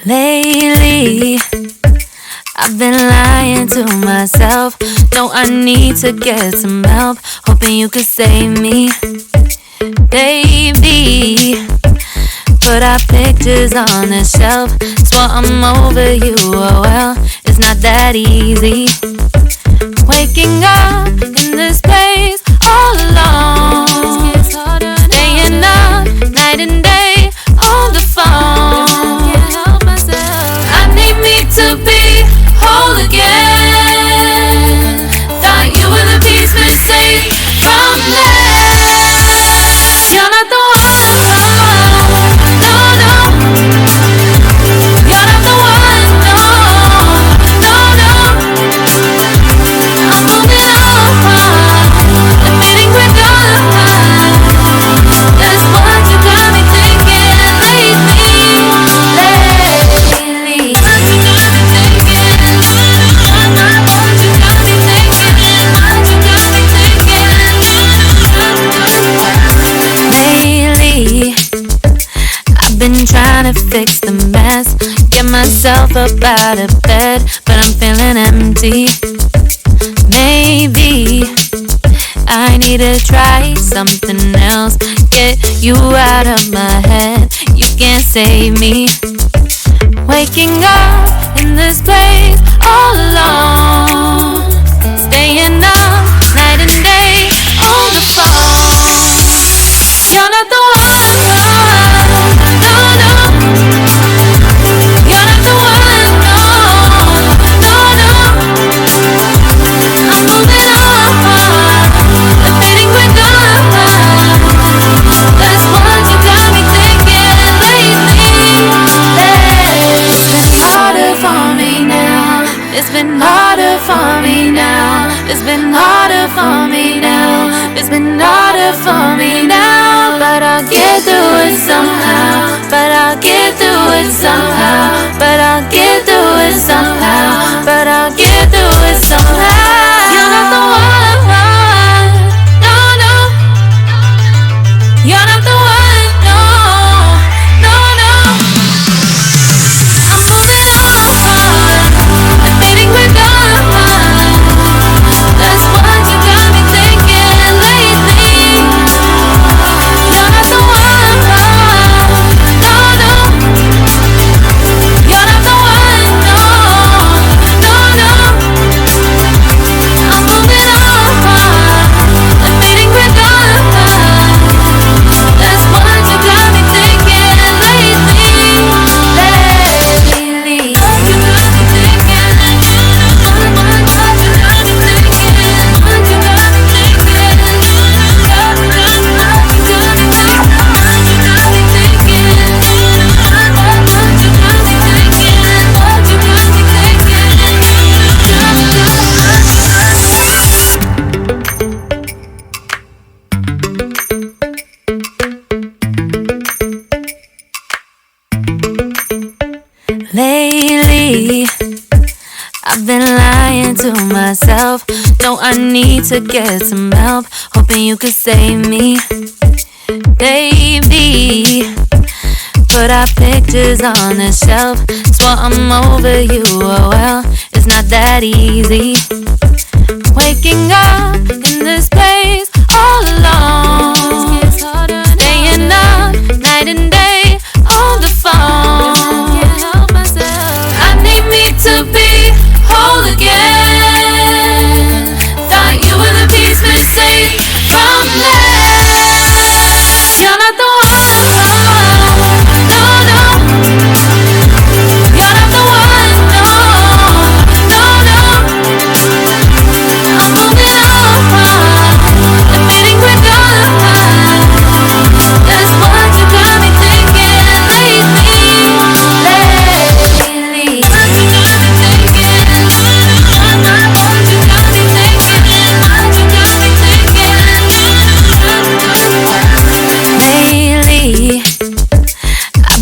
Lately, I've been lying to myself. No, I need to get some help. Hoping you could save me, baby. Put our pictures on the shelf. Swore I'm over you, oh well, it's not that easy. Waking up in this place all alone, staying up night and day on the phone. I need me to be whole again. Thought you were the piece missing from this. You're not the one, no, no. You're not the one, no, no, no. I'm moving on, admitting we're gone. That's what you got me thinking lately. Been trying to fix the mess, get myself up out of bed, but I'm feeling empty. Maybe I need to try something else, get you out of my head. You can't save me. Waking up in this place all alone, staying up night and day on the phone. You're not the one. It's been harder for me now. It's been harder for me now. It's been harder for me now. But I'll get through it somehow. But I'll get through it somehow. But I'll get through it somehow. But I'll get through it somehow. You're not the one, no, no. You're not the one, no, no, no. I'm moving on. Lately, I've been lying to myself. No, I need to get some help. Hoping you could save me, baby. Put our pictures on the shelf. Swore I'm over you, oh well, it's not that easy. Waking up in this place all alone, staying up night and day on the phone. To be whole again. Thought you were the piece missing from this. You're not the one, no, no. You're not the one, no, no, no. I'm moving on, admitting we're gone. That's what you got me thinking lately.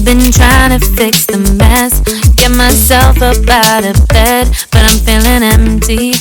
Been trying to fix the mess, get myself up out of bed, but I'm feeling empty.